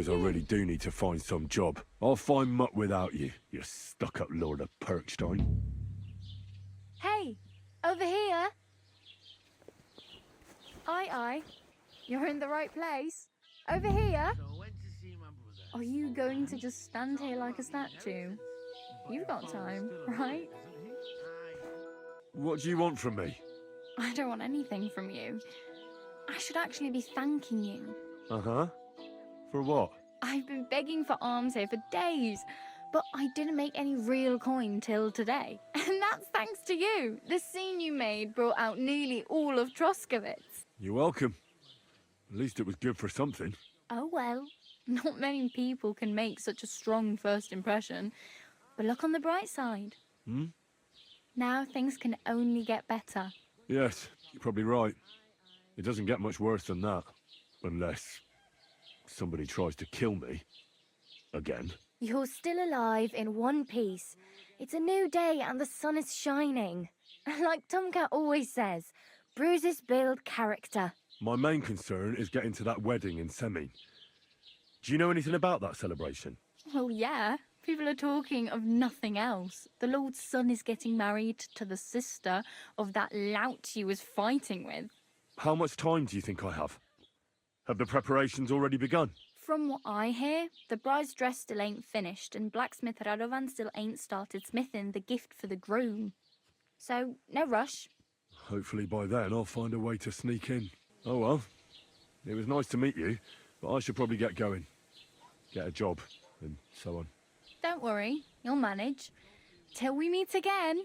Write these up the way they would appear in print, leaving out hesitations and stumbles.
suppose I really do need to find some job. I'll find mutt without you, you stuck-up Lord of Perkstein. Hey, over here. Aye. You're in the right place. Over here. Are you going to just stand here like a statue? You've got time, right? What do you want from me? I don't want anything from you. I should actually be thanking you. Uh-huh. For what? I've been begging for alms here for days, but I didn't make any real coin till today. And that's thanks to you. The scene you made brought out nearly all of Troskowitz. You're welcome. At least it was good for something. Oh well, not many people can make such a strong first impression. But look on the bright side. Hmm? Now things can only get better. Yes, you're probably right. It doesn't get much worse than that. Unless somebody tries to kill me. Again. You're still alive in one piece. It's a new day and the sun is shining. Like Tomcat always says, bruises build character. My main concern is getting to that wedding in Semin. Do you know anything about that celebration? Well, yeah. People are talking of nothing else. The Lord's son is getting married to the sister of that lout he was fighting with. How much time do you think I have? Have the preparations already begun? From what I hear, the bride's dress still ain't finished, and blacksmith Radovan still ain't started smithing the gift for the groom. So, no rush. Hopefully by then I'll find a way to sneak in. Oh well, it was nice to meet you, but I should probably get going. Get a job, and so on. Don't worry, you'll manage. Till we meet again.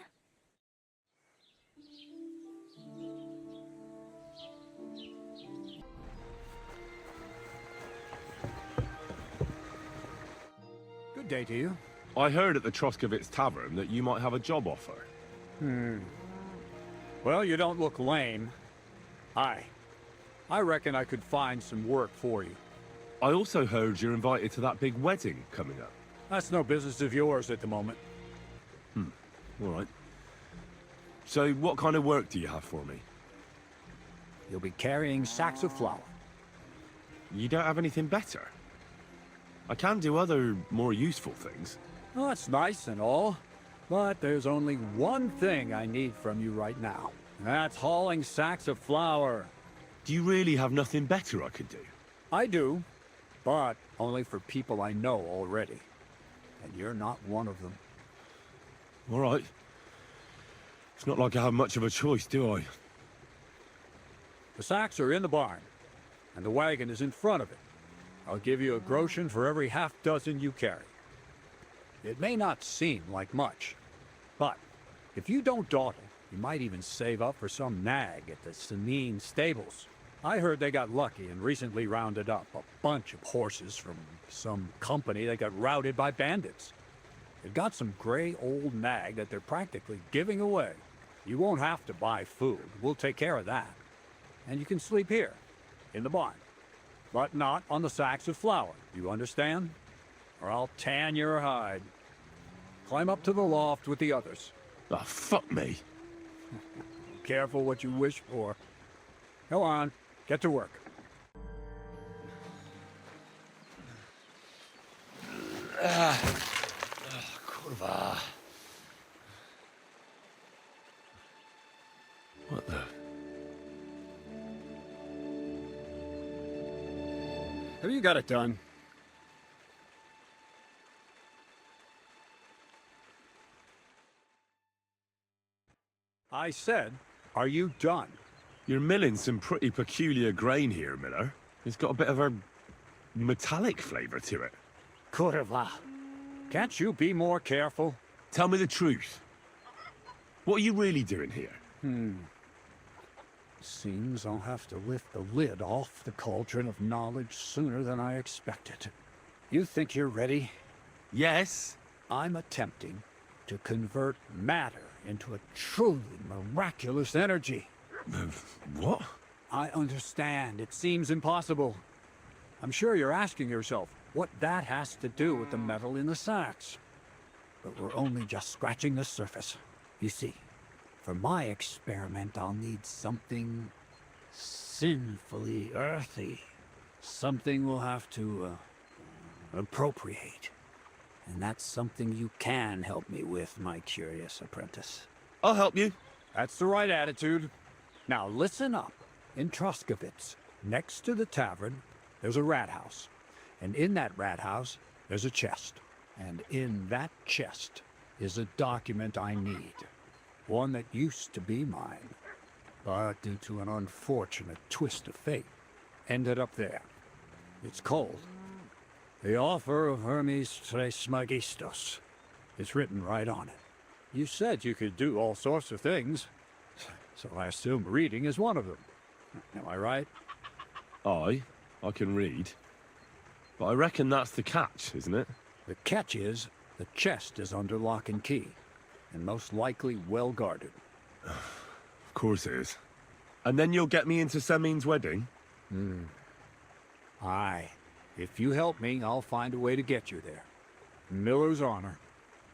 Good day to you. I heard at the Troskowitz Tavern that you might have a job offer. Well, you don't look lame. I reckon I could find some work for you. I also heard you're invited to that big wedding coming up. That's no business of yours at the moment. All right. So what kind of work do you have for me? You'll be carrying sacks of flour. You don't have anything better? I can do other, more useful things. Oh, that's nice and all, but there's only one thing I need from you right now. That's hauling sacks of flour. Do you really have nothing better I could do? I do, but only for people I know already. And you're not one of them. All right. It's not like I have much of a choice, do I? The sacks are in the barn, and the wagon is in front of it. I'll give you a groschen for every half dozen you carry. It may not seem like much, but if you don't dawdle, you might even save up for some nag at the Semin stables. I heard they got lucky and recently rounded up a bunch of horses from some company that got routed by bandits. They've got some gray old nag that they're practically giving away. You won't have to buy food. We'll take care of that. And you can sleep here, in the barn. But not on the sacks of flour, you understand? Or I'll tan your hide. Climb up to the loft with the others. Ah, fuck me. Careful what you wish for. Go on, get to work. Kurwa. What the? Have you got it done? I said, are you done? You're milling some pretty peculiar grain here, Miller. It's got a bit of a metallic flavor to it. Kurwa. Can't you be more careful? Tell me the truth. What are you really doing here? Seems I'll have to lift the lid off the cauldron of knowledge sooner than I expected. You think you're ready? Yes. I'm attempting to convert matter into a truly miraculous energy. What? I understand. It seems impossible. I'm sure you're asking yourself what that has to do with the metal in the sacks. But we're only just scratching the surface. You see, for my experiment, I'll need something sinfully earthy. Something we'll have to appropriate. And that's something you can help me with, my curious apprentice. I'll help you. That's the right attitude. Now listen up. In Troskovitz, next to the tavern, there's a rat house. And in that rat house, there's a chest. And in that chest is a document I need. One that used to be mine. But due to an unfortunate twist of fate, ended up there. It's called The Offer of Hermes Trismegistos. It's written right on it. You said you could do all sorts of things, so I assume reading is one of them. Am I right? I can read. But I reckon that's the catch, isn't it? The catch is, the chest is under lock and key, and most likely well guarded. Of course it is. And then you'll get me into Semin's wedding? Aye. If you help me, I'll find a way to get you there. Miller's honor.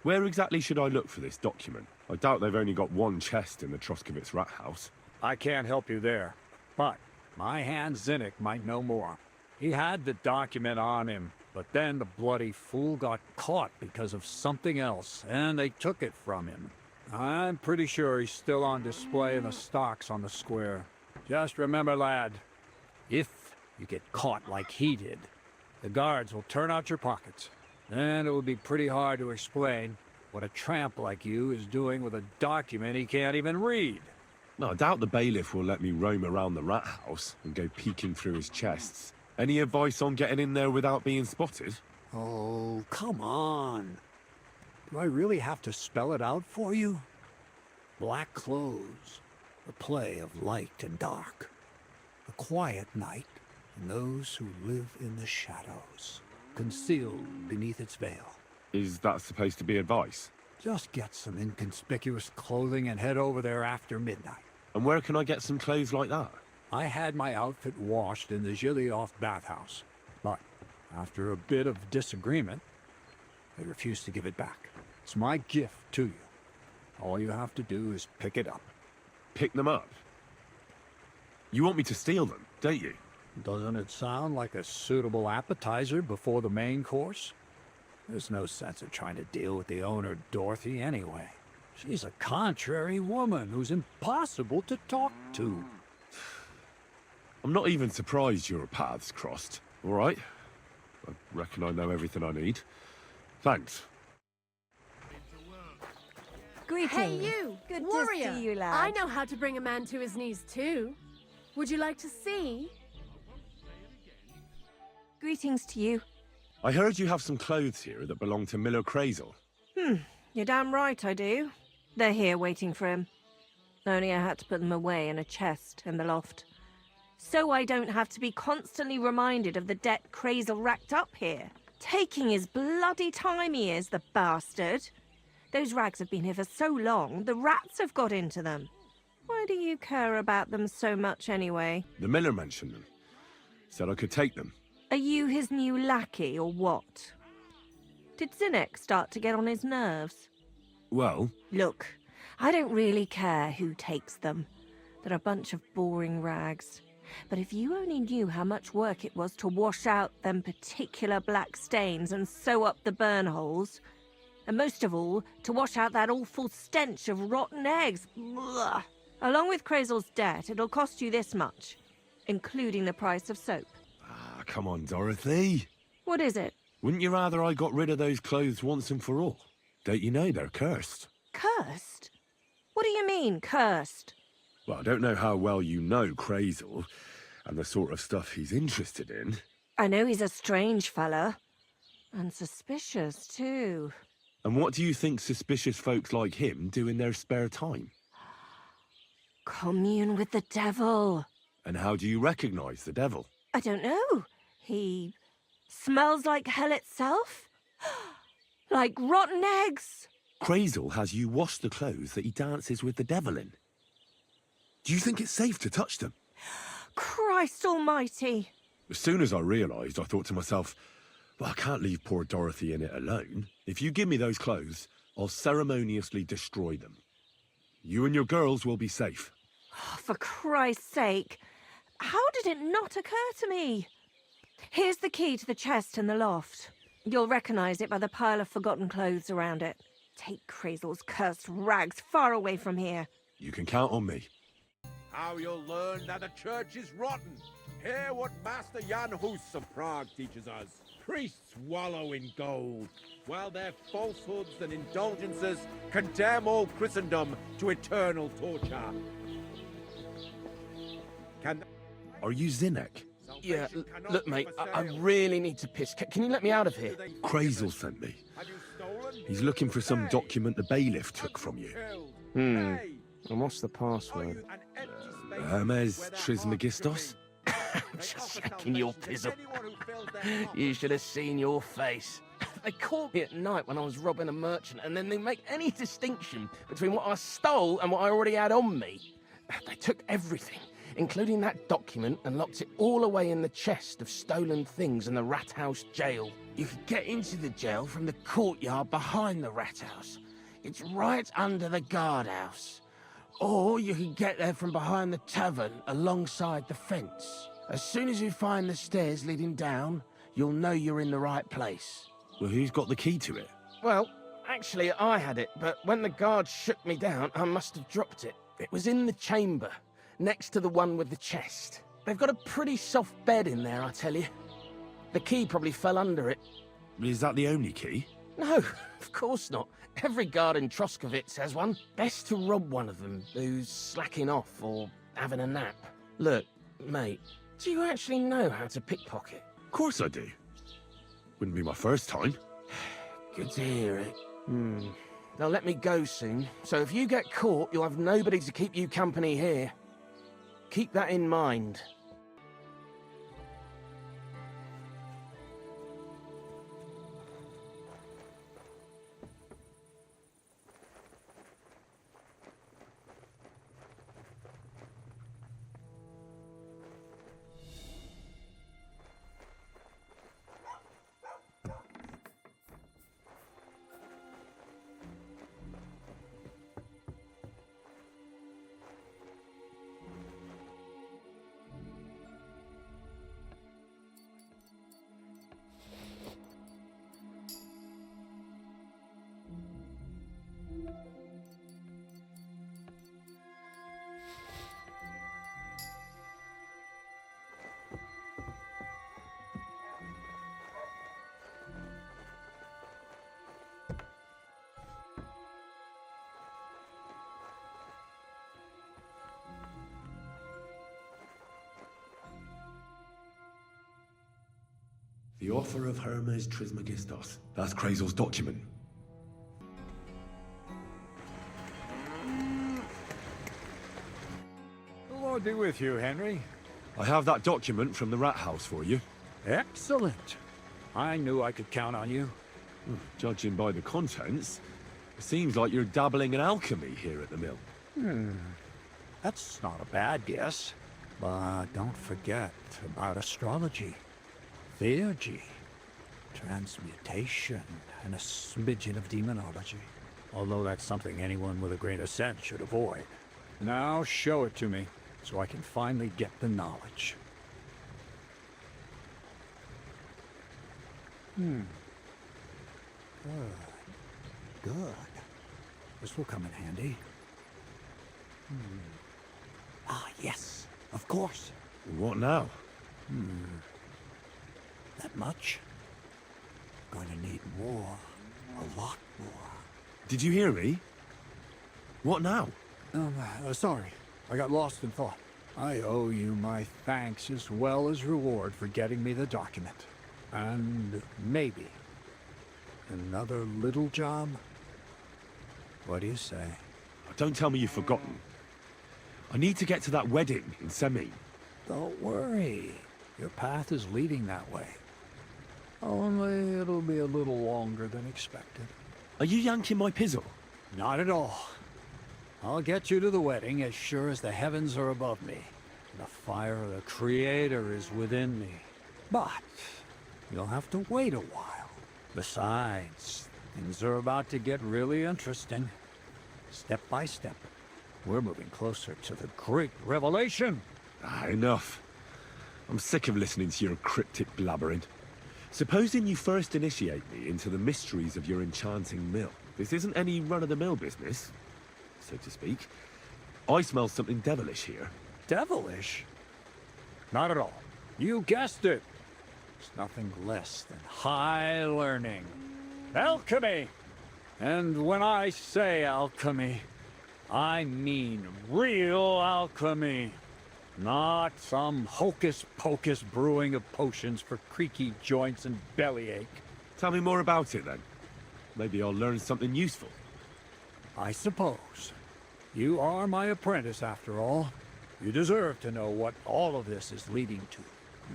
Where exactly should I look for this document? I doubt they've only got one chest in the Troskovitz rat house. I can't help you there, but my hand Zinnik might know more. He had the document on him, but then the bloody fool got caught because of something else, and they took it from him. I'm pretty sure he's still on display in the stocks on the square. Just remember, lad, if you get caught like he did, the guards will turn out your pockets. Then it will be pretty hard to explain what a tramp like you is doing with a document he can't even read. No, I doubt the bailiff will let me roam around the rat house and go peeking through his chests. Any advice on getting in there without being spotted? Oh, come on. Do I really have to spell it out for you? Black clothes, the play of light and dark, a quiet night, and those who live in the shadows, concealed beneath its veil. Is that supposed to be advice? Just get some inconspicuous clothing and head over there after midnight. And where can I get some clothes like that? I had my outfit washed in the Gilioff bathhouse, but after a bit of disagreement, they refused to give it back. It's my gift to you. All you have to do is pick it up. Pick them up? You want me to steal them, don't you? Doesn't it sound like a suitable appetizer before the main course? There's no sense of trying to deal with the owner, Dorothy, anyway. She's a contrary woman who's impossible to talk to. I'm not even surprised your paths crossed, all right? I reckon I know everything I need. Thanks. Greetings. Hey, you! Good Warrior! to see you, lad. I know how to bring a man to his knees, too. Would you like to see? Greetings to you. I heard you have some clothes here that belong to Miller Crazel. You're damn right I do. They're here waiting for him. Only I had to put them away in a chest in the loft. So I don't have to be constantly reminded of the debt Crazel racked up here. Taking his bloody time he is, the bastard. Those rags have been here for so long, the rats have got into them. Why do you care about them so much anyway? The Miller mentioned them. Said I could take them. Are you his new lackey or what? Did Zinnik start to get on his nerves? Well, Look, I don't really care who takes them. They're a bunch of boring rags. But if you only knew how much work it was to wash out them particular black stains and sew up the burn holes, and most of all, to wash out that awful stench of rotten eggs. Blah. Along with Crazel's debt, it'll cost you this much, including the price of soap. come on, Dorothy. What is it? Wouldn't you rather I got rid of those clothes once and for all? Don't you know they're cursed? Cursed? What do you mean, cursed? Well, I don't know how well you know Crazel and the sort of stuff he's interested in. I know he's a strange fella. And suspicious, too. And what do you think suspicious folks like him do in their spare time? Commune with the devil. And how do you recognize the devil? I don't know. He smells like hell itself? Like rotten eggs? Crazel has you wash the clothes that he dances with the devil in. Do you think it's safe to touch them? Christ almighty. As soon as I realised, I thought to myself, well, I can't leave poor Dorothy in it alone. If you give me those clothes, I'll ceremoniously destroy them. You and your girls will be safe. Oh, for Christ's sake. How did it not occur to me? Here's the key to the chest in the loft. You'll recognize it by the pile of forgotten clothes around it. Take Crazel's cursed rags far away from here. You can count on me. How you'll learn that the church is rotten. Hear what Master Jan Hus of Prague teaches us. Priests wallow in gold, while their falsehoods and indulgences condemn all Christendom to eternal torture. Are you Zinnek? Yeah, look, mate, I really need to piss. Can you let me out of here? Crazel sent me. He's looking for some document the bailiff took from you. And what's the password? Hermes Trismegistos? Just shaking your pizzle. You should have seen your face. They caught me at night when I was robbing a merchant, and then they make any distinction between what I stole and what I already had on me. They took everything, including that document, and locked it all away in the chest of stolen things in the Rat House jail. You could get into the jail from the courtyard behind the Rat House. It's right under the guardhouse. Or you can get there from behind the tavern alongside the fence. As soon as you find the stairs leading down, you'll know you're in the right place. Well, who's got the key to it? Well, actually I had it, but when the guards shook me down, I must have dropped it. It was in the chamber, next to the one with the chest. They've got a pretty soft bed in there, I tell you. The key probably fell under it. Is that the only key? No, of course not. Every guard in Troskovitz has one. Best to rob one of them who's slacking off or having a nap. Look, mate, do you actually know how to pickpocket? Of course I do. Wouldn't be my first time. Good to hear it. They'll let me go soon, so if you get caught, you'll have nobody to keep you company here. Keep that in mind. The author of Hermes Trismegistos. That's Crazel's document. The Lord be with you, Henry. I have that document from the Rat House for you. Excellent. I knew I could count on you. Judging by the contents, it seems like you're dabbling in alchemy here at the mill. That's not a bad guess. But don't forget about astrology, theurgy, transmutation, and a smidgen of demonology. Although that's something anyone with a grain of sense should avoid. Now show it to me, so I can finally get the knowledge. Good. Good. This will come in handy. Ah, yes. Of course. What now? That much? Going to need more. A lot more. Did you hear me? What now? Sorry. I got lost in thought. I owe you my thanks as well as reward for getting me the document. And maybe another little job? What do you say? Don't tell me you've forgotten. I need to get to that wedding in Semi. Don't worry. Your path is leading that way. Only it'll be a little longer than expected. Are you yanking my pizzle? Not at all. I'll get you to the wedding as sure as the heavens are above me. The fire of the Creator is within me. But you'll have to wait a while. Besides, things are about to get really interesting. Step by step, we're moving closer to the great revelation. Enough. I'm sick of listening to your cryptic blabbering. Supposing you first initiate me into the mysteries of your enchanting mill. This isn't any run-of-the-mill business, so to speak. I smell something devilish here. Devilish? Not at all. You guessed it. It's nothing less than high learning. Alchemy! And when I say alchemy, I mean real alchemy. Not some hocus-pocus brewing of potions for creaky joints and bellyache. Tell me more about it, then. Maybe I'll learn something useful. I suppose. You are my apprentice, after all. You deserve to know what all of this is leading to.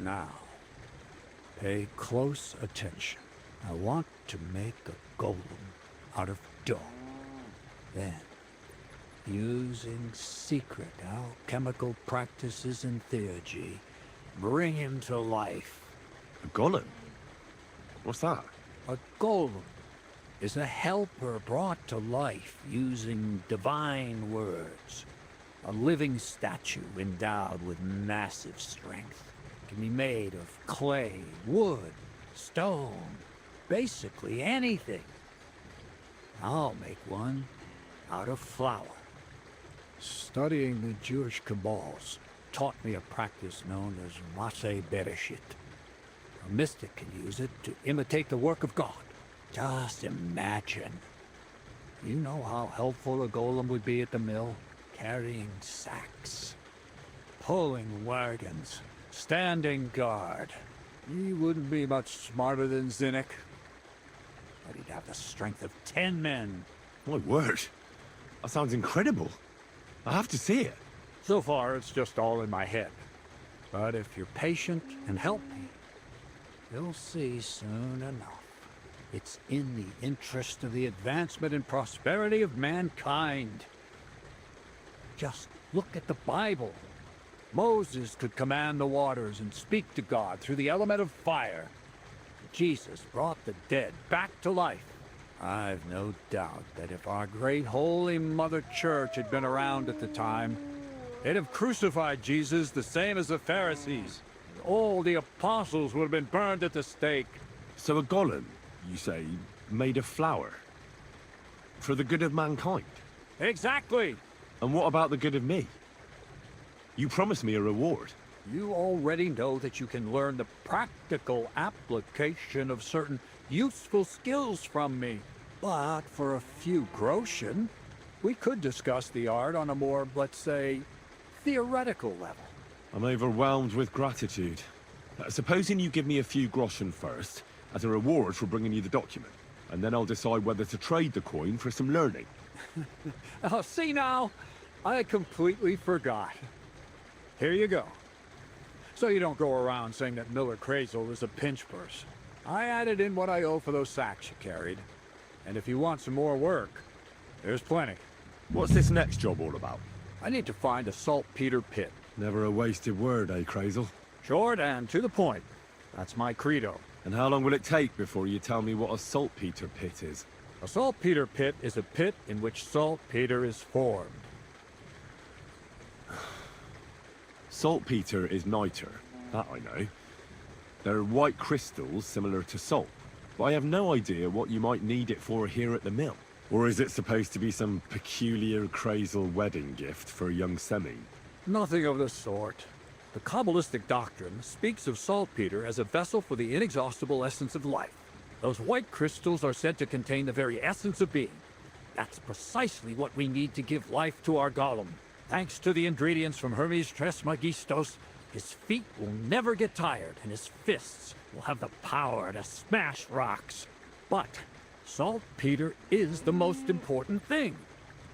Now, pay close attention. I want to make a golem out of dough. Then, using secret alchemical practices and theurgy, bring him to life. A golem? What's that? A golem is a helper brought to life using divine words. A living statue endowed with massive strength. It can be made of clay, wood, stone, basically anything. I'll make one out of flour. Studying the Jewish Kabbals taught me a practice known as Maseh Bereshit. A mystic can use it to imitate the work of God. Just imagine. You know how helpful a golem would be at the mill? Carrying sacks, pulling wagons, standing guard. He wouldn't be much smarter than Zinnik, but he'd have the strength of 10 men. My word. That sounds incredible. I have to see it. So far, it's just all in my head. But if you're patient and help me, you'll see soon enough. It's in the interest of the advancement and prosperity of mankind. Just look at the Bible. Moses could command the waters and speak to God through the element of fire. Jesus brought the dead back to life. I've no doubt that if our great Holy Mother Church had been around at the time, they'd have crucified Jesus the same as the Pharisees. All the apostles would have been burned at the stake. So a golem, you say, made of flour? For the good of mankind? Exactly! And what about the good of me? You promised me a reward. You already know that you can learn the practical application of certain useful skills from me. But for a few groschen, we could discuss the art on a more, let's say, theoretical level. I'm overwhelmed with gratitude. Supposing you give me a few groschen first, as a reward for bringing you the document, and then I'll decide whether to trade the coin for some learning. Oh, see now? I completely forgot. Here you go. So you don't go around saying that Miller Crazel is a pinch purse. I added in what I owe for those sacks you carried. And if you want some more work, there's plenty. What's this next job all about? I need to find a saltpeter pit. Never a wasted word, eh, Crazel? Short and to the point. That's my credo. And how long will it take before you tell me what a saltpeter pit is? A saltpeter pit is a pit in which saltpeter is formed. Saltpeter is niter, that I know. They're white crystals similar to salt, but I have no idea what you might need it for here at the mill. Or is it supposed to be some peculiar Crazel wedding gift for a young semi? Nothing of the sort. The Kabbalistic doctrine speaks of saltpeter as a vessel for the inexhaustible essence of life. Those white crystals are said to contain the very essence of being. That's precisely what we need to give life to our golem. Thanks to the ingredients from Hermes Trismegistos, his feet will never get tired, and his fists will have the power to smash rocks. But saltpeter is the most important thing.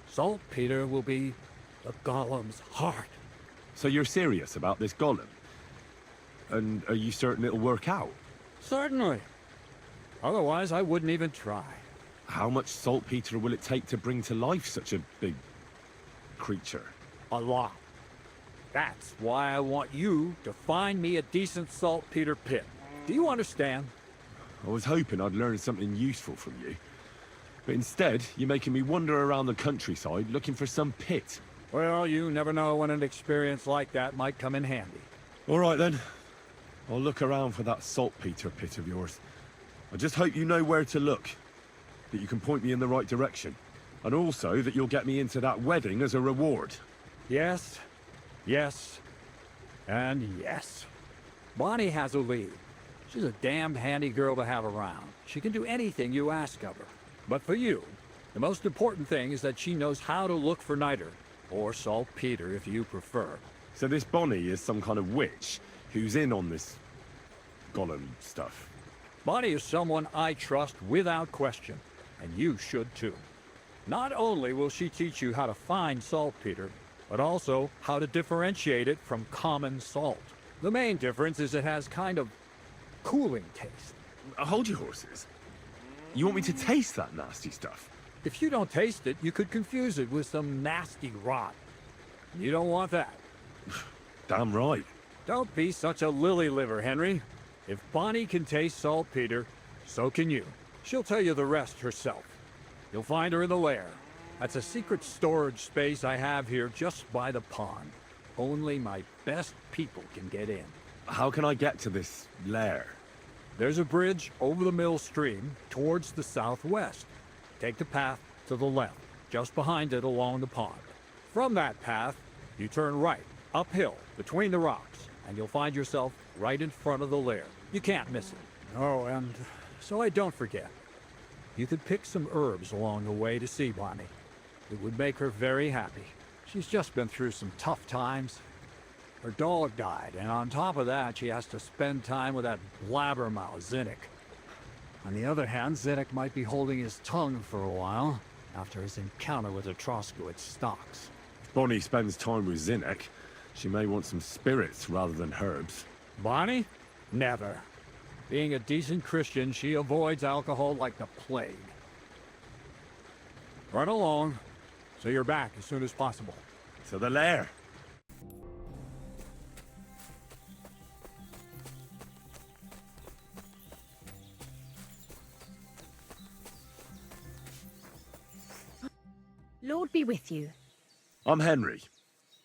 Saltpeter will be the golem's heart. So you're serious about this golem? And are you certain it'll work out? Certainly. Otherwise, I wouldn't even try. How much saltpeter will it take to bring to life such a big creature? A lot. That's why I want you to find me a decent saltpeter pit. Do you understand? I was hoping I'd learn something useful from you. But instead, you're making me wander around the countryside looking for some pit. Well, you never know when an experience like that might come in handy. All right then. I'll look around for that saltpeter pit of yours. I just hope you know where to look, that you can point me in the right direction, and also that you'll get me into that wedding as a reward. Yes, yes, and yes. Bonnie has a lead. She's a damned handy girl to have around. She can do anything you ask of her. But for you, the most important thing is that she knows how to look for niter, or saltpeter if you prefer. So this Bonnie is some kind of witch who's in on this golem stuff. Bonnie is someone I trust without question, and you should too. Not only will she teach you how to find saltpeter, but also how to differentiate it from common salt. The main difference is it has kind of cooling taste. Hold your horses. You want me to taste that nasty stuff? If you don't taste it, you could confuse it with some nasty rot. You don't want that. Damn right. Don't be such a lily liver, Henry. If Bonnie can taste saltpeter, so can you. She'll tell you the rest herself. You'll find her in the lair. That's a secret storage space I have here just by the pond. Only my best people can get in. How can I get to this lair? There's a bridge over the mill stream towards the southwest. Take the path to the left, just behind it along the pond. From that path, you turn right, uphill, between the rocks, and you'll find yourself right in front of the lair. You can't miss it. Oh, and so I don't forget, you could pick some herbs along the way to see Bonnie. It would make her very happy. She's just been through some tough times. Her dog died, and on top of that, she has to spend time with that blabbermouth Zinnik. On the other hand, Zinnik might be holding his tongue for a while after his encounter with the Troskowitz stocks. If Bonnie spends time with Zinnek, she may want some spirits rather than herbs. Bonnie? Never. Being a decent Christian, she avoids alcohol like the plague. Run along, so you're back as soon as possible. To the lair. Lord be with you. I'm Henry,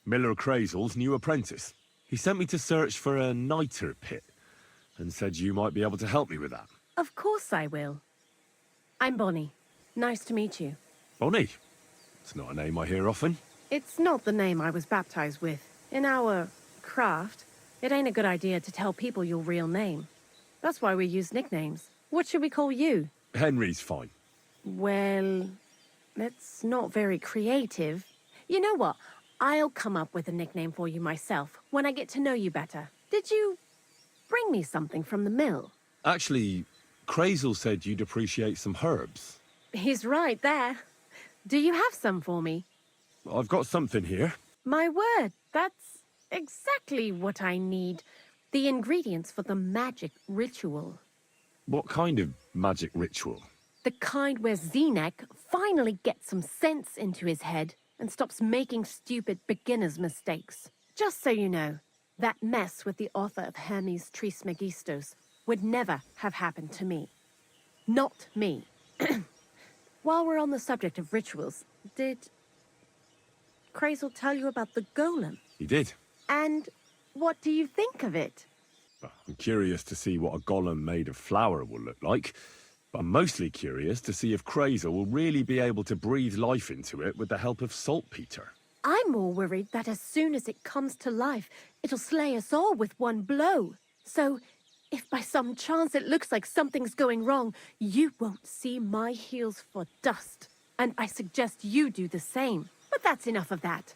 Miller Crazel's new apprentice. He sent me to search for a niter pit and said you might be able to help me with that. Of course I will. I'm Bonnie. Nice to meet you. Bonnie? It's not a name I hear often. It's not the name I was baptized with. In our craft, it ain't a good idea to tell people your real name. That's why we use nicknames. What should we call you? Henry's fine. Well, that's not very creative. You know what? I'll come up with a nickname for you myself when I get to know you better. Did you bring me something from the mill? Actually, Crazel said you'd appreciate some herbs. He's right there. Do you have some for me? I've got something here. My word, that's exactly what I need. The ingredients for the magic ritual. What kind of magic ritual? The kind where Zinnek finally gets some sense into his head and stops making stupid beginner's mistakes. Just so you know, that mess with the author of Hermes Trismegistos would never have happened to me. Not me. While we're on the subject of rituals, did Crazel tell you about the golem? He did. And what do you think of it? Well, I'm curious to see what a golem made of flour will look like. But I'm mostly curious to see if Crazel will really be able to breathe life into it with the help of saltpeter. I'm more worried that as soon as it comes to life, it'll slay us all with one blow. So, if by some chance it looks like something's going wrong, you won't see my heels for dust. And I suggest you do the same. But that's enough of that.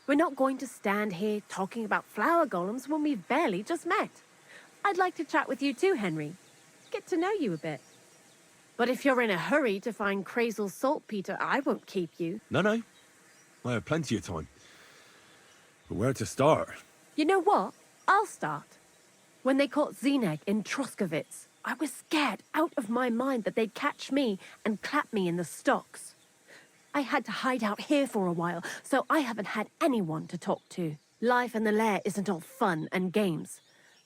We're not going to stand here talking about flower golems when we've barely just met. I'd like to chat with you too, Henry. Get to know you a bit. But if you're in a hurry to find Crazel's saltpeter, I won't keep you. No. I have plenty of time. But where to start? You know what? I'll start. When they caught Zinnek in Troskowitz, I was scared out of my mind that they'd catch me and clap me in the stocks. I had to hide out here for a while, so I haven't had anyone to talk to. Life in the lair isn't all fun and games.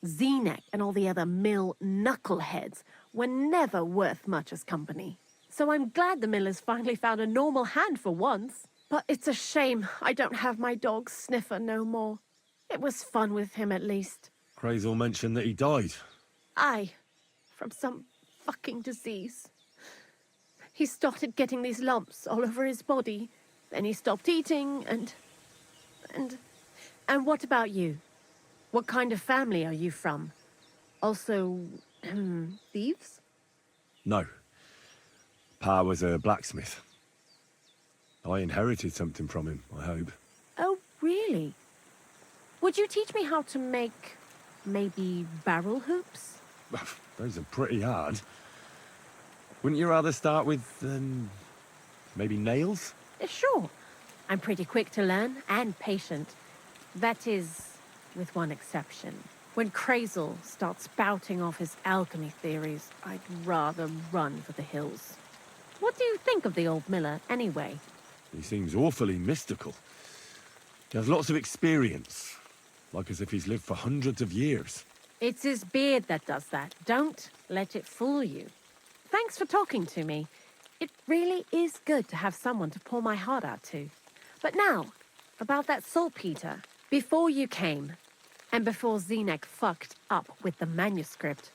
Zinnek and all the other mill knuckleheads were never worth much as company. So I'm glad the miller's finally found a normal hand for once. But it's a shame I don't have my dog Sniffer no more. It was fun with him at least. Crazel mentioned that he died. Aye, from some fucking disease. He started getting these lumps all over his body. Then he stopped eating and what about you? What kind of family are you from? Also, thieves? No. Pa was a blacksmith. I inherited something from him, I hope. Oh, really? Would you teach me how to make, maybe, barrel hoops? Those are pretty hard. Wouldn't you rather start with, maybe nails? Sure. I'm pretty quick to learn and patient. That is, with one exception. When Crazel starts spouting off his alchemy theories, I'd rather run for the hills. What do you think of the old miller, anyway? He seems awfully mystical. He has lots of experience, like as if he's lived for hundreds of years. It's his beard that does that. Don't let it fool you. Thanks for talking to me. It really is good to have someone to pour my heart out to. But now, about that saltpeter. Before you came, and before Zenek fucked up with the manuscript,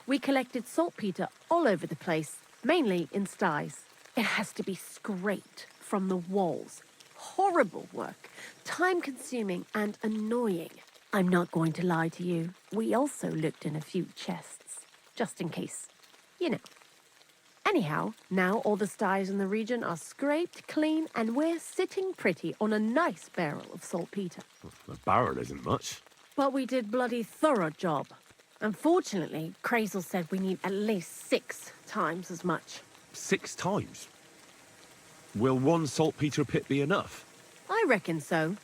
we collected saltpeter all over the place, mainly in sties. It has to be scraped from the walls. Horrible work, time-consuming and annoying. I'm not going to lie to you. We also looked in a few chests, just in case. You know. Anyhow, now all the sties in the region are scraped clean and we're sitting pretty on a nice barrel of saltpeter. A barrel isn't much. But we did bloody thorough job. Unfortunately, Crazel said we need at least 6 times as much. 6 times? Will one saltpeter pit be enough? I reckon so.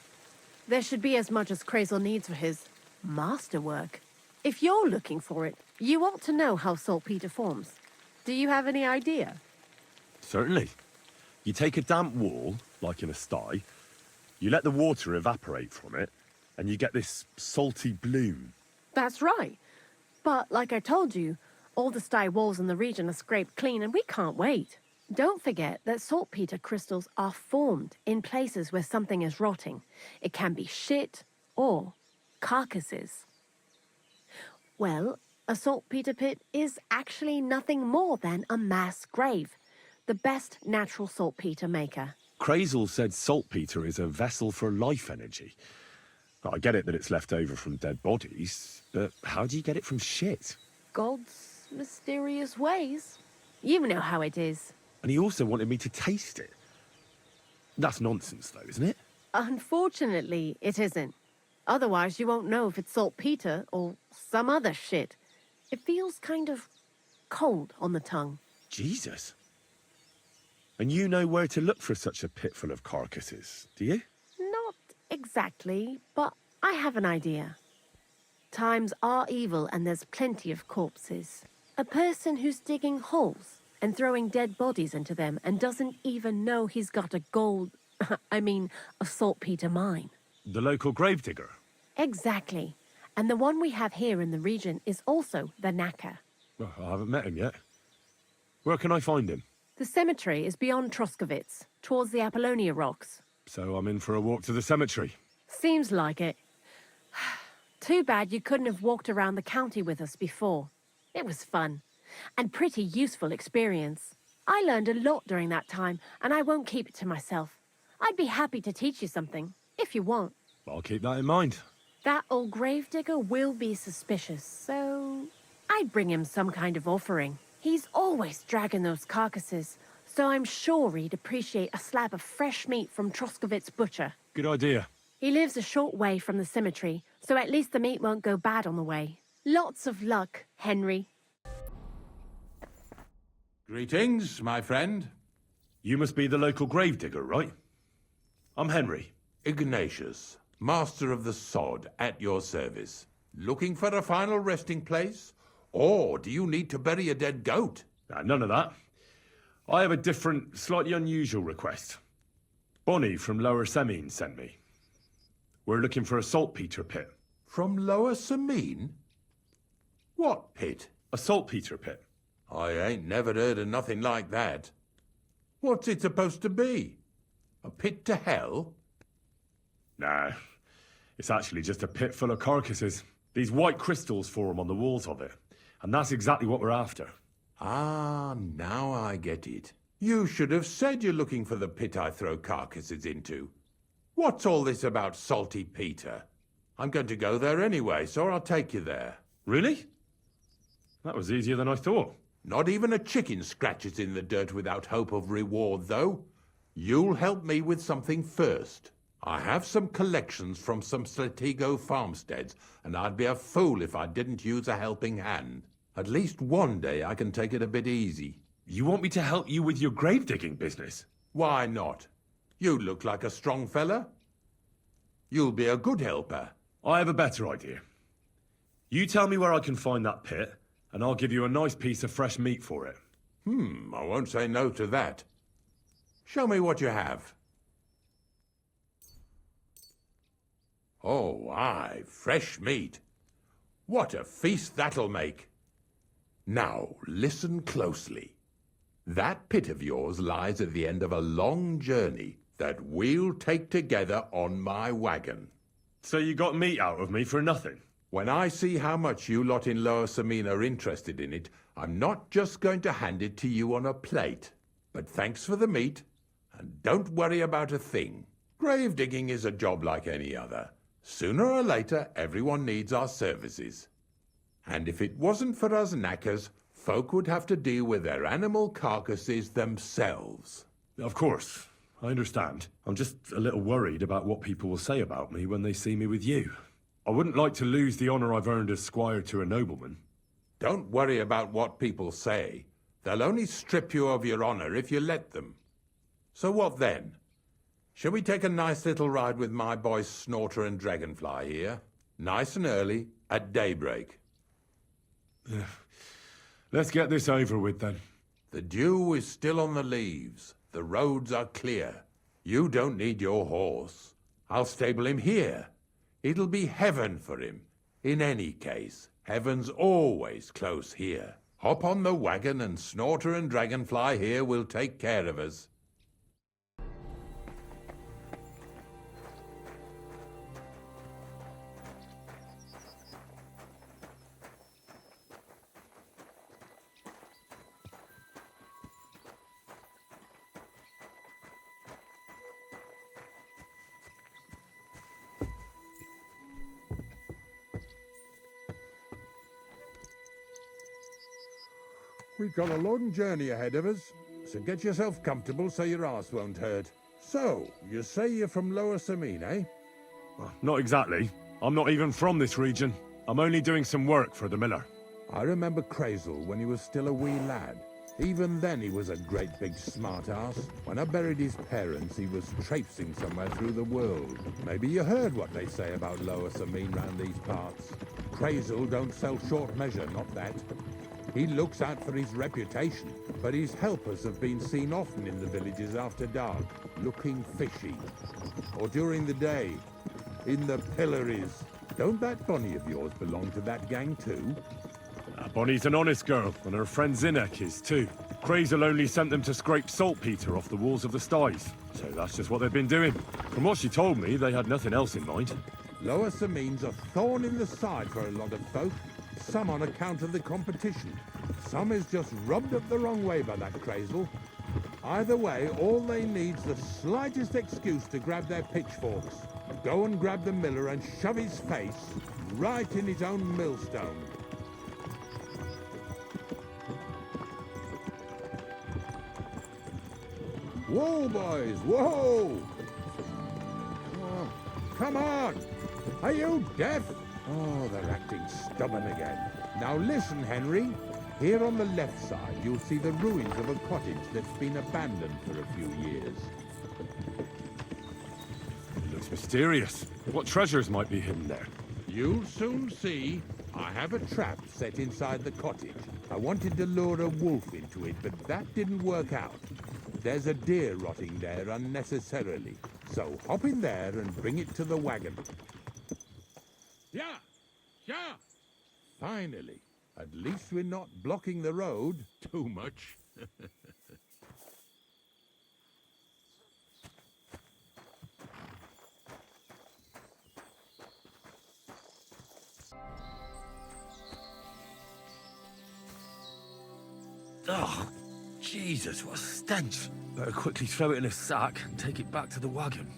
There should be as much as Crazel needs for his masterwork. If you're looking for it, you ought to know how saltpeter forms. Do you have any idea? Certainly. You take a damp wall, like in a sty, you let the water evaporate from it, and you get this salty bloom. That's right. But like I told you, all the sty walls in the region are scraped clean and we can't wait. Don't forget that saltpeter crystals are formed in places where something is rotting. It can be shit or carcasses. Well, a saltpeter pit is actually nothing more than a mass grave. The best natural saltpeter maker. Crazel said saltpeter is a vessel for life energy. I get it that it's left over from dead bodies, but how do you get it from shit? God's mysterious ways. You know how it is. And he also wanted me to taste it. That's nonsense, though, isn't it? Unfortunately, it isn't. Otherwise, you won't know if it's saltpeter or some other shit. It feels kind of cold on the tongue. Jesus. And you know where to look for such a pit full of carcasses, do you? Not exactly, but I have an idea. Times are evil and there's plenty of corpses. A person who's digging holes and throwing dead bodies into them and doesn't even know he's got a a saltpeter mine. The local gravedigger? Exactly. And the one we have here in the region is also the knacker. Well, I haven't met him yet. Where can I find him? The cemetery is beyond Troskovitz, towards the Apollonia rocks. So I'm in for a walk to the cemetery. Seems like it. Too bad you couldn't have walked around the county with us before. It was fun, and pretty useful experience. I learned a lot during that time, and I won't keep it to myself. I'd be happy to teach you something, if you want. I'll keep that in mind. That old gravedigger will be suspicious, so I'd bring him some kind of offering. He's always dragging those carcasses, so I'm sure he'd appreciate a slab of fresh meat from Troskovitz butcher. Good idea. He lives a short way from the cemetery, so at least the meat won't go bad on the way. Lots of luck, Henry. Greetings, my friend. You must be the local gravedigger, right? I'm Henry. Ignatius, master of the sod, at your service. Looking for a final resting place? Or do you need to bury a dead goat? None of that. I have a different, slightly unusual request. Bonnie from Lower Semine sent me. We're looking for a saltpeter pit. From Lower Semine? What pit? A saltpeter pit. I ain't never heard of nothing like that. What's it supposed to be? A pit to hell? Nah, it's actually just a pit full of carcasses. These white crystals form on the walls of it, and that's exactly what we're after. Ah, now I get it. You should have said you're looking for the pit I throw carcasses into. What's all this about Salty Peter? I'm going to go there anyway, so I'll take you there. Really? That was easier than I thought. Not even a chicken scratches in the dirt without hope of reward, though. You'll help me with something first. I have some collections from some Slatigo farmsteads, and I'd be a fool if I didn't use a helping hand. At least one day I can take it a bit easy. You want me to help you with your grave digging business? Why not? You look like a strong fella. You'll be a good helper. I have a better idea. You tell me where I can find that pit, and I'll give you a nice piece of fresh meat for it. I won't say no to that. Show me what you have. Oh, aye, fresh meat. What a feast that'll make. Now, listen closely. That pit of yours lies at the end of a long journey that we'll take together on my wagon. So you got meat out of me for nothing? When I see how much you lot in Lower Samine are interested in it, I'm not just going to hand it to you on a plate. But thanks for the meat, and don't worry about a thing. Grave digging is a job like any other. Sooner or later, everyone needs our services. And if it wasn't for us knackers, folk would have to deal with their animal carcasses themselves. Of course, I understand. I'm just a little worried about what people will say about me when they see me with you. I wouldn't like to lose the honor I've earned as squire to a nobleman. Don't worry about what people say. They'll only strip you of your honor if you let them. So what then? Shall we take a nice little ride with my boys Snorter and Dragonfly here? Nice and early, at daybreak. Let's get this over with then. The dew is still on the leaves. The roads are clear. You don't need your horse. I'll stable him here. It'll be heaven for him. In any case, heaven's always close here. Hop on the wagon and Snorter and Dragonfly here will take care of us. We've got a long journey ahead of us, so get yourself comfortable so your arse won't hurt. So, you say you're from Lower Samine, eh? Not exactly. I'm not even from this region. I'm only doing some work for the miller. I remember Crazel when he was still a wee lad. Even then he was a great big smart-ass. When I buried his parents, he was traipsing somewhere through the world. Maybe you heard what they say about Lower Samine round these parts. Crazel don't sell short measure, not that. He looks out for his reputation, but his helpers have been seen often in the villages after dark, looking fishy. Or during the day, in the pillories. Don't that Bonnie of yours belong to that gang too? Bonnie's an honest girl, and her friend Zinnek is too. Crazel only sent them to scrape saltpeter off the walls of the styes, so that's just what they've been doing. From what she told me, they had nothing else in mind. Lower Samine's a thorn in the side for a lot of folk. Some on account of the competition. Some is just rubbed up the wrong way by that Crazel. Either way, all they need's the slightest excuse to grab their pitchforks. Go and grab the miller and shove his face right in his own millstone. Whoa, boys, whoa! Oh, come on! Are you deaf? Oh, they're acting stubborn again. Now listen, Henry. Here on the left side, you'll see the ruins of a cottage that's been abandoned for a few years. It looks mysterious. What treasures might be hidden there? You'll soon see. I have a trap set inside the cottage. I wanted to lure a wolf into it, but that didn't work out. There's a deer rotting there unnecessarily. So hop in there and bring it to the wagon. Yeah! Yeah! Finally. At least we're not blocking the road too much. Oh, Jesus, what a stench. Better quickly throw it in a sack and take it back to the wagon.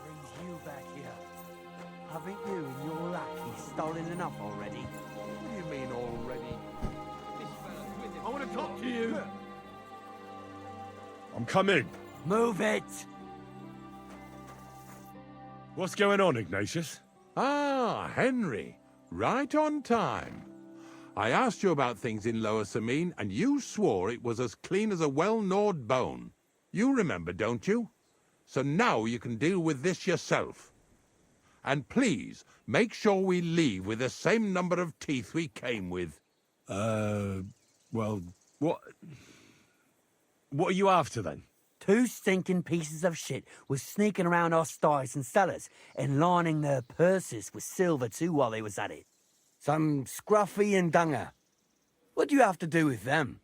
Brings you back here? Haven't you and your lackey stolen enough already? What do you mean already? I want to talk to you. I'm coming. Move it! What's going on, Ignatius? Ah, Henry. Right on time. I asked you about things in Lower Samine, and you swore it was as clean as a well-gnawed bone. You remember, don't you? So now you can deal with this yourself. And please, make sure we leave with the same number of teeth we came with. Well, what are you after then? Two stinking pieces of shit was sneaking around our sties and cellars and lining their purses with silver too while they was at it. Some Scruffy and Dunger. What do you have to do with them?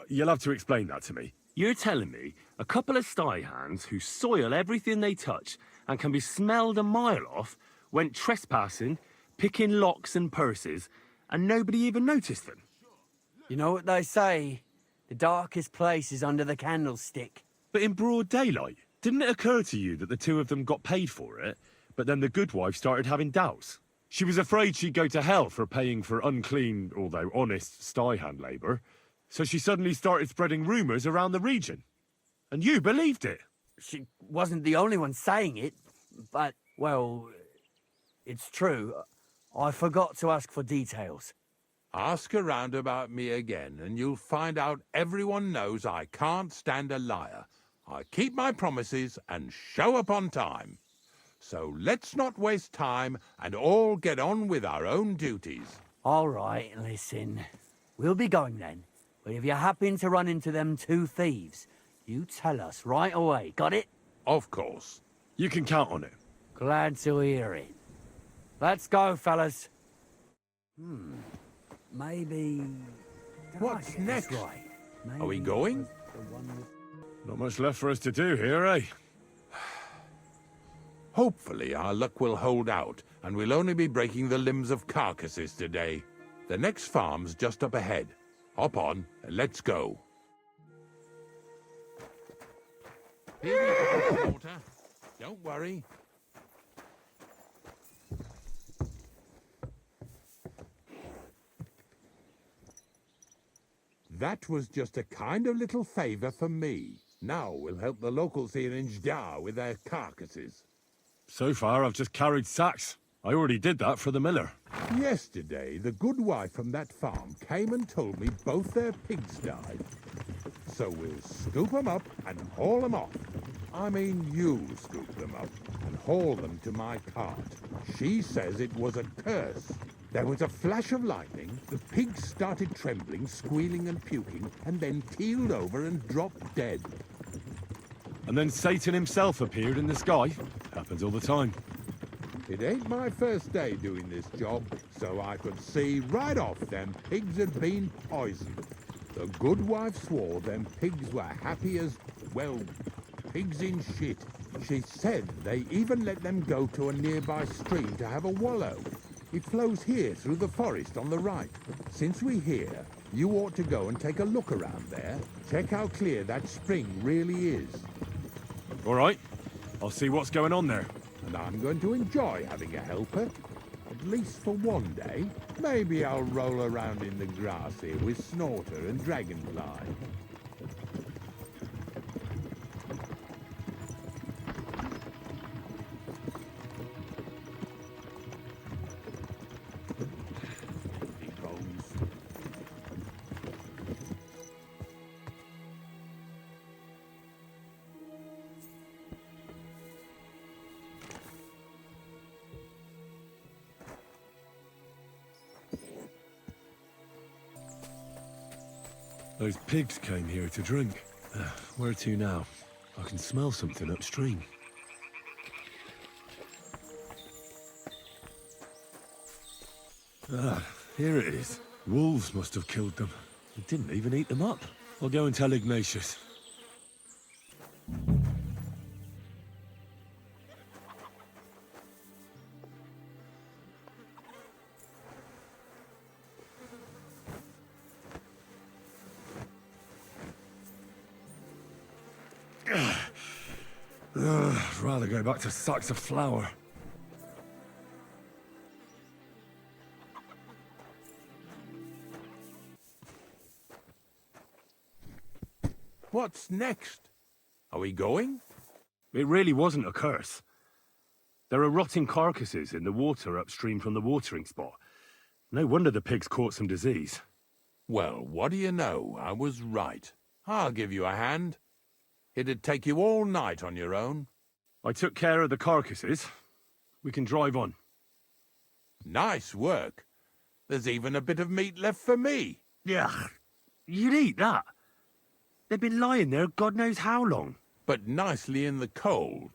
You'll have to explain that to me. You're telling me a couple of sty hands who soil everything they touch and can be smelled a mile off went trespassing, picking locks and purses, and nobody even noticed them? You know what they say? The darkest place is under the candlestick. But in broad daylight, didn't it occur to you that the two of them got paid for it, but then the good wife started having doubts? She was afraid she'd go to hell for paying for unclean, although honest, sty hand labour, so she suddenly started spreading rumours around the region. And you believed it. She wasn't the only one saying it, but, well, it's true. I forgot to ask for details. Ask around about me again, and you'll find out everyone knows I can't stand a liar. I keep my promises and show up on time. So let's not waste time and all get on with our own duties. All right, listen. We'll be going then. But if you happen to run into them two thieves, you tell us right away. Got it? Of course. You can count on it. Glad to hear it. Let's go, fellas. Maybe... Did I What's get this next? Right? Are we Maybe going? it was the one with- Not much left for us to do here, eh? Hopefully our luck will hold out, and we'll only be breaking the limbs of carcasses today. The next farm's just up ahead. Hop on, and let's go. Here we go, Walter. Don't worry. That was just a kind of little favour for me. Now we'll help the locals here in Jdar with their carcasses. So far, I've just carried sacks. I already did that for the miller. Yesterday, the good wife from that farm came and told me both their pigs died. So we'll scoop them up and haul them off. I mean, you scoop them up and haul them to my cart. She says it was a curse. There was a flash of lightning, the pigs started trembling, squealing and puking, and then keeled over and dropped dead. And then Satan himself appeared in the sky. Happens all the time. It ain't my first day doing this job, so I could see right off them pigs had been poisoned. The good wife swore them pigs were happy as, well, pigs in shit. She said they even let them go to a nearby stream to have a wallow. It flows here through the forest on the right. Since we're here, you ought to go and take a look around there. Check how clear that spring really is. All right. I'll see what's going on there. And I'm going to enjoy having a helper. At least for one day. Maybe I'll roll around in the grass here with Snorter and Dragonfly. Those pigs came here to drink. Where to now? I can smell something upstream. Ah, here it is. Wolves must have killed them. They didn't even eat them up. I'll go and tell Ignatius. I'd rather go back to sacks of flour. What's next? Are we going? It really wasn't a curse. There are rotting carcasses in the water upstream from the watering spot. No wonder the pigs caught some disease. Well, what do you know? I was right. I'll give you a hand. It'd take you all night on your own. I took care of the carcasses. We can drive on. Nice work. There's even a bit of meat left for me. Yeah, you'd eat that. They've been lying there God knows how long. But nicely in the cold.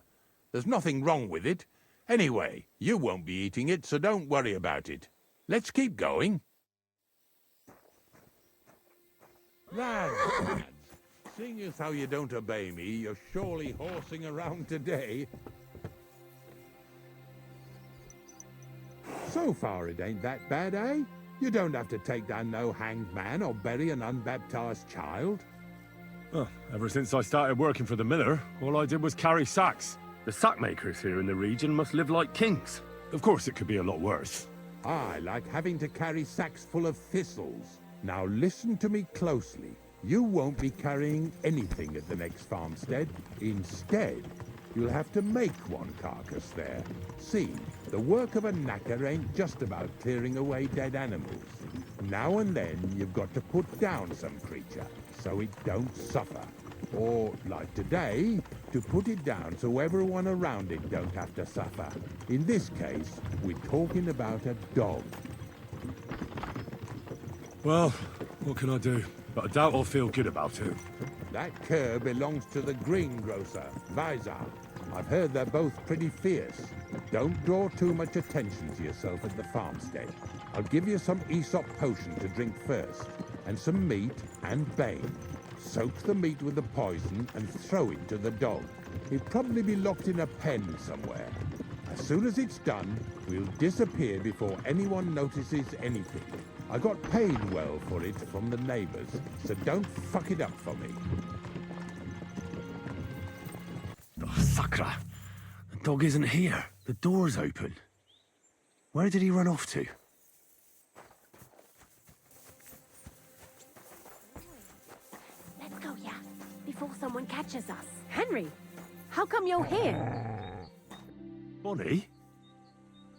There's nothing wrong with it. Anyway, you won't be eating it, so don't worry about it. Let's keep going. Lads, seeing as how you don't obey me, you're surely horsing around today. So far it ain't that bad, eh? You don't have to take down no hanged man or bury an unbaptized child. Oh, ever since I started working for the miller, all I did was carry sacks. The sack makers here in the region must live like kings. Of course it could be a lot worse. I like having to carry sacks full of thistles. Now listen to me closely. You won't be carrying anything at the next farmstead. Instead, you'll have to make one carcass there. See, the work of a knacker ain't just about clearing away dead animals. Now and then you've got to put down some creature so it don't suffer. Or, like today, to put it down so everyone around it don't have to suffer. In this case, we're talking about a dog. Well, what can I do? But I doubt I'll feel good about it. That cur belongs to the greengrocer, Vizar. I've heard they're both pretty fierce. Don't draw too much attention to yourself at the farmstead. I'll give you some Aesop potion to drink first, and some meat and bane. Soak the meat with the poison and throw it to the dog. It'll probably be locked in a pen somewhere. As soon as it's done, we'll disappear before anyone notices anything. I got paid well for it from the neighbors, so don't fuck it up for me. Oh, Sakra! The dog isn't here. The door's open. Where did he run off to? Let's go, yeah, before someone catches us. Henry, how come you're here? Bonnie?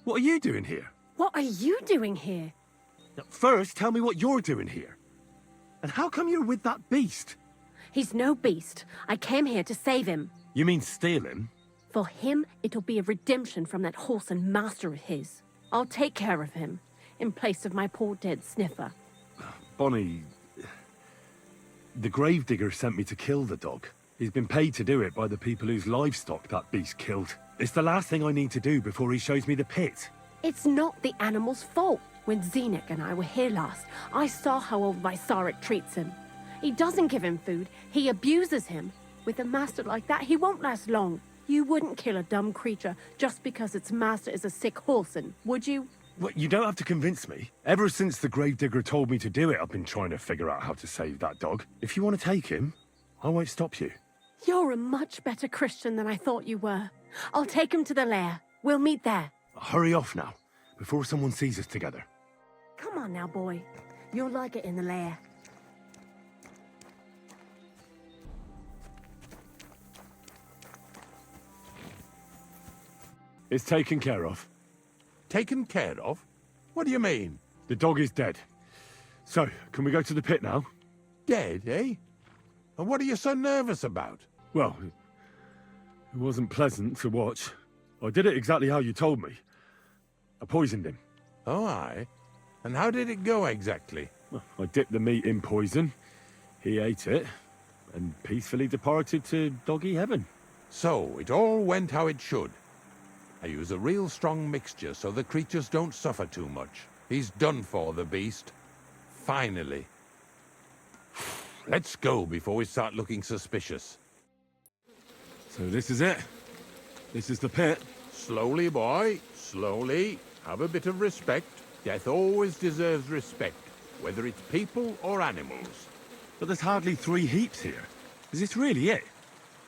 What are you doing here? What are you doing here? Now, first, tell me what you're doing here. And how come you're with that beast? He's no beast. I came here to save him. You mean steal him? For him, it'll be a redemption from that whoreson master of his. I'll take care of him, in place of my poor dead sniffer. Bonnie... The gravedigger sent me to kill the dog. He's been paid to do it by the people whose livestock that beast killed. It's the last thing I need to do before he shows me the pit. It's not the animal's fault. When Zenek and I were here last, I saw how old Vysarik treats him. He doesn't give him food, he abuses him. With a master like that, he won't last long. You wouldn't kill a dumb creature just because its master is a sick whoreson, would you? What, you don't have to convince me. Ever since the gravedigger told me to do it, I've been trying to figure out how to save that dog. If you want to take him, I won't stop you. You're a much better Christian than I thought you were. I'll take him to the lair. We'll meet there. Hurry off now, before someone sees us together. Come on now, boy. You'll like it in the lair. It's taken care of. Taken care of? What do you mean? The dog is dead. So, can we go to the pit now? Dead, eh? And what are you so nervous about? Well, it wasn't pleasant to watch. I did it exactly how you told me. I poisoned him. Oh, aye? And how did it go exactly? Well, I dipped the meat in poison. He ate it. and peacefully departed to doggy heaven. So, it all went how it should. I use a real strong mixture so the creatures don't suffer too much. He's done for, the beast. Finally. Let's go before we start looking suspicious. So this is it. This is the pit. Slowly, boy. Slowly. Have a bit of respect. Death always deserves respect, whether it's people or animals. But there's hardly 3 heaps here. Is this really it?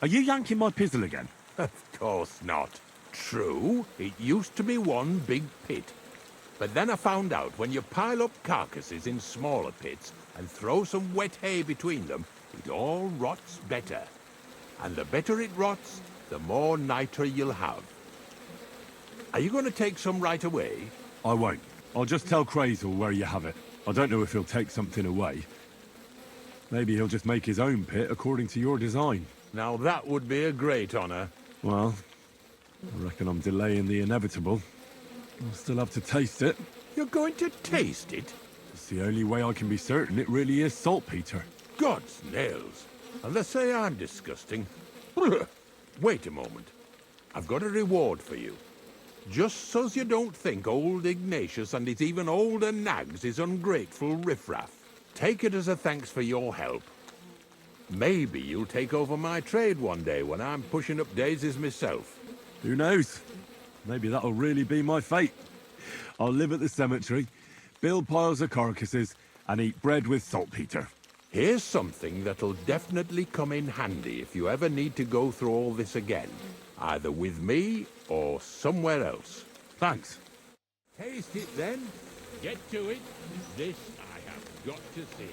Are you yanking my pizzle again? Of course not. True, it used to be one big pit. But then I found out when you pile up carcasses in smaller pits and throw some wet hay between them, it all rots better. And the better it rots, the more niter you'll have. Are you going to take some right away? I won't. I'll just tell Crazel where you have it. I don't know if he'll take something away. Maybe he'll just make his own pit according to your design. Now that would be a great honor. Well, I reckon I'm delaying the inevitable. I'll still have to taste it. You're going to taste it? It's the only way I can be certain it really is saltpeter. God's nails. Unless say I'm disgusting. Wait a moment. I've got a reward for you. Just so's you don't think old Ignatius and his even older nags is ungrateful riffraff. Take it as a thanks for your help. Maybe you'll take over my trade one day when I'm pushing up daisies myself. Who knows? Maybe that'll really be my fate. I'll live at the cemetery, build piles of carcasses, and eat bread with saltpeter. Here's something that'll definitely come in handy if you ever need to go through all this again. Either with me or somewhere else. Thanks. Taste it then. Get to it. This I have got to see.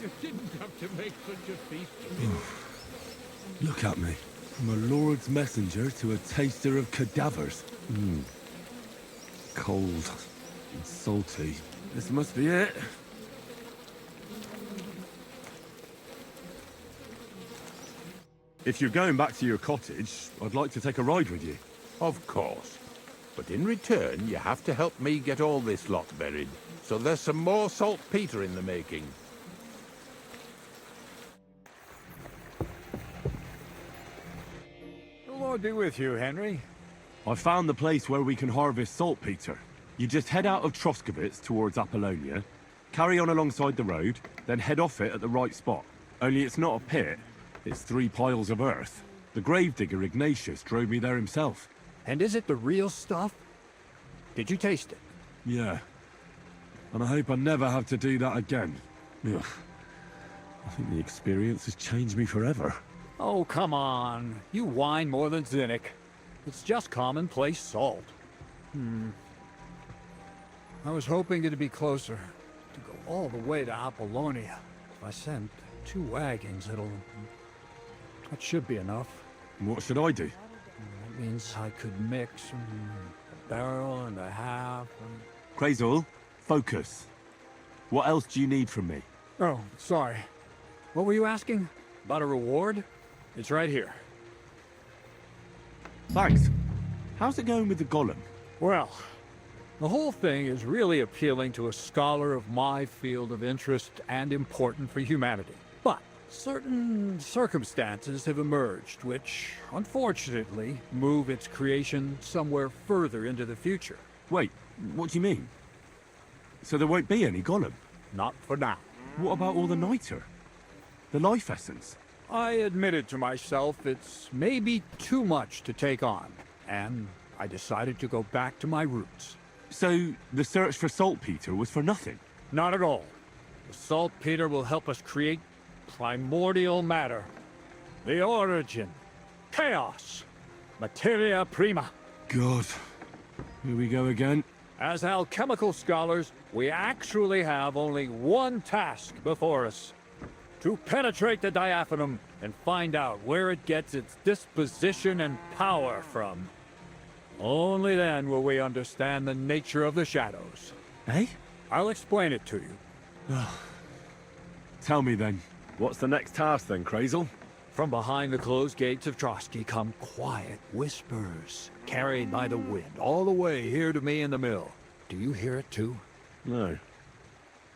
You didn't have to make such a feast of it. Look at me. From a lord's messenger to a taster of cadavers. Cold and salty. This must be it. If you're going back to your cottage, I'd like to take a ride with you. Of course. But in return, you have to help me get all this lot buried. So there's some more saltpeter in the making. The Lord be with you, Henry. I found the place where we can harvest saltpeter. You just head out of Troskovitz towards Apollonia, carry on alongside the road, then head off it at the right spot. Only it's not a pit, it's 3 piles of earth. The gravedigger Ignatius drove me there himself. And is it the real stuff? Did you taste it? Yeah. And I hope I never have to do that again. Ugh. I think the experience has changed me forever. Oh, come on. You whine more than Zinnik. It's just commonplace salt. I was hoping it'd be closer. To go all the way to Apollonia. If I sent 2 wagons, that should be enough. What should I do? That means I could mix a barrel and a half. Crazel, focus. What else do you need from me? Oh, sorry. What were you asking? About a reward? It's right here. Thanks. How's it going with the golem? Well, the whole thing is really appealing to a scholar of my field of interest and important for humanity. But certain circumstances have emerged which, unfortunately, move its creation somewhere further into the future. Wait, what do you mean? So there won't be any golem? Not for now. What about all the niter? The life essence? I admitted to myself it's maybe too much to take on, and I decided to go back to my roots. So the search for saltpeter was for nothing? Not at all. The saltpeter will help us create primordial matter. The origin. Chaos. Materia prima. God. Here we go again. As alchemical scholars, we actually have only one task before us. To penetrate the diaphanum and find out where it gets its disposition and power from. Only then will we understand the nature of the shadows. Eh? I'll explain it to you. Tell me then. What's the next task then, Crazel? From behind the closed gates of Trotsky come quiet whispers, carried by the wind, all the way here to me in the mill. Do you hear it too? No.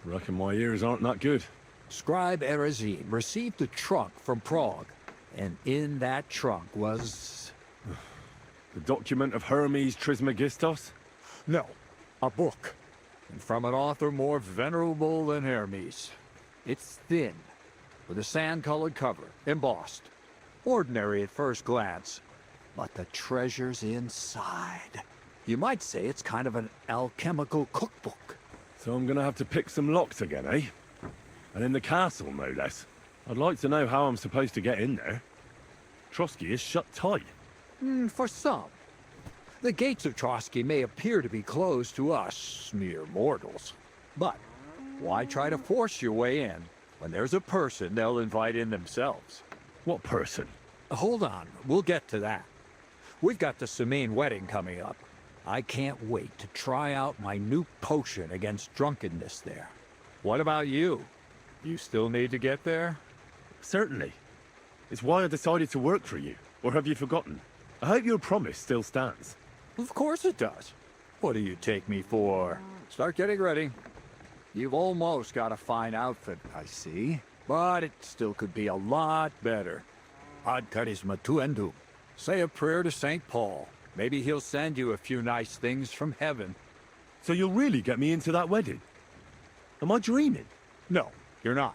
Reckon my ears aren't that good. Scribe Erezim received a trunk from Prague, and in that trunk was... The document of Hermes Trismegistos? No, a book. And from an author more venerable than Hermes. It's thin, with a sand-colored cover, embossed. Ordinary at first glance, but the treasure's inside. You might say it's kind of an alchemical cookbook. So I'm gonna have to pick some locks again, eh? And in the castle, no less. I'd like to know how I'm supposed to get in there. Trotsky is shut tight. For some. The gates of Trotsky may appear to be closed to us, mere mortals. But why try to force your way in when there's a person they'll invite in themselves? What person? Hold on, we'll get to that. We've got the Samine wedding coming up. I can't wait to try out my new potion against drunkenness there. What about you? You still need to get there? Certainly. It's why I decided to work for you. Or have you forgotten? I hope your promise still stands. Of course it does. What do you take me for? Start getting ready. You've almost got a fine outfit, I see. But it still could be a lot better. Ad charisma tuendum. Say a prayer to St. Paul. Maybe he'll send you a few nice things from heaven. So you'll really get me into that wedding? Am I dreaming? No, you're not.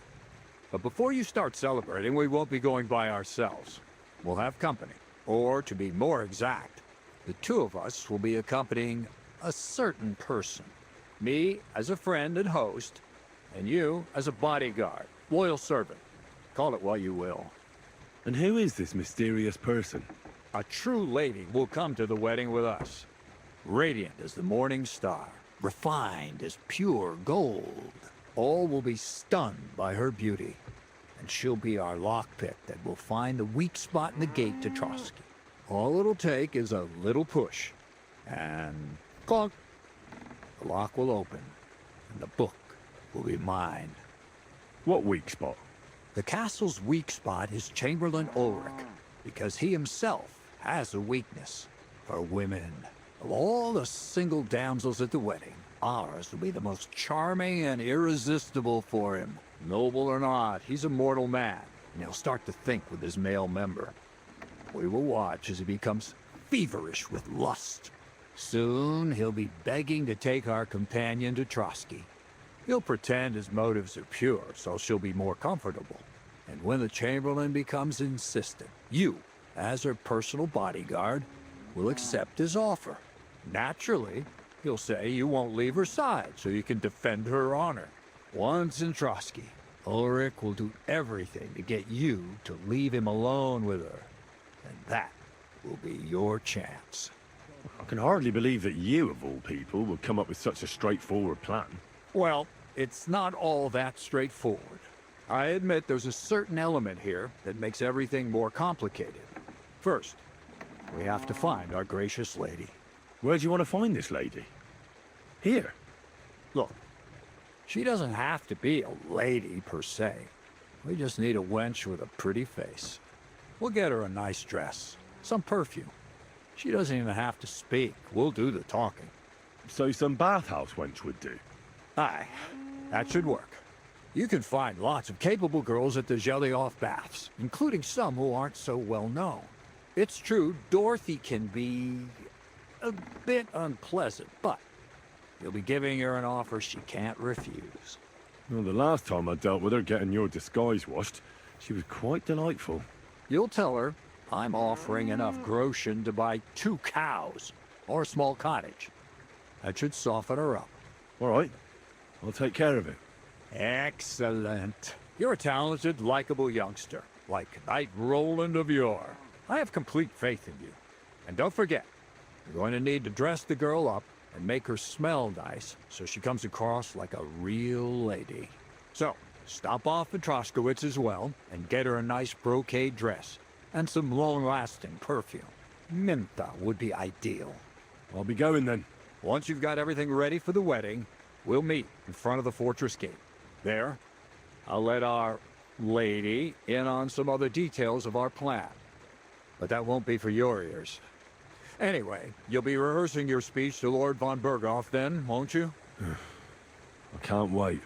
But before you start celebrating, we won't be going by ourselves. We'll have company. Or, to be more exact, the two of us will be accompanying a certain person. Me as a friend and host, and you as a bodyguard, loyal servant. Call it what you will. And who is this mysterious person? A true lady will come to the wedding with us. Radiant as the morning star, refined as pure gold. All will be stunned by her beauty. And she'll be our lockpick that will find the weak spot in the gate to Trotsky. All it'll take is a little push. And clunk. The lock will open. And the book will be mine. What weak spot? The castle's weak spot is Chamberlain Ulrich, because he himself has a weakness for women. Of all the single damsels at the wedding, ours will be the most charming and irresistible for him. Noble or not, he's a mortal man, and he'll start to think with his male member. We will watch as he becomes feverish with lust. Soon, he'll be begging to take our companion to Trotsky. He'll pretend his motives are pure, so she'll be more comfortable. And when the Chamberlain becomes insistent, you, as her personal bodyguard, will accept his offer. Naturally, he'll say you won't leave her side so you can defend her honor. Once in Trotsky, Ulrich will do everything to get you to leave him alone with her. And that will be your chance. I can hardly believe that you, of all people, would come up with such a straightforward plan. Well, it's not all that straightforward. I admit there's a certain element here that makes everything more complicated. First, we have to find our gracious lady. Where do you want to find this lady? Here. Look, she doesn't have to be a lady per se. We just need a wench with a pretty face. We'll get her a nice dress, some perfume. She doesn't even have to speak. We'll do the talking. So some bathhouse wench would do. Aye, that should work. You can find lots of capable girls at the Gelioff baths, including some who aren't so well known. It's true, Dorothy can be a bit unpleasant, but you'll be giving her an offer she can't refuse. Well, the last time I dealt with her getting your disguise washed, she was quite delightful. You'll tell her I'm offering enough groschen to buy 2 cows or a small cottage. That should soften her up. All right, I'll take care of it. Excellent. You're a talented, likable youngster, like Knight Roland of yore. I have complete faith in you. And don't forget, you're going to need to dress the girl up and make her smell nice so she comes across like a real lady. So, stop off at Troskowitz as well and get her a nice brocade dress and some long-lasting perfume. Minta would be ideal. I'll be going then. Once you've got everything ready for the wedding, we'll meet in front of the fortress gate. There, I'll let our lady in on some other details of our plan. But that won't be for your ears. Anyway, you'll be rehearsing your speech to Lord von Berghoff then, won't you? I can't wait.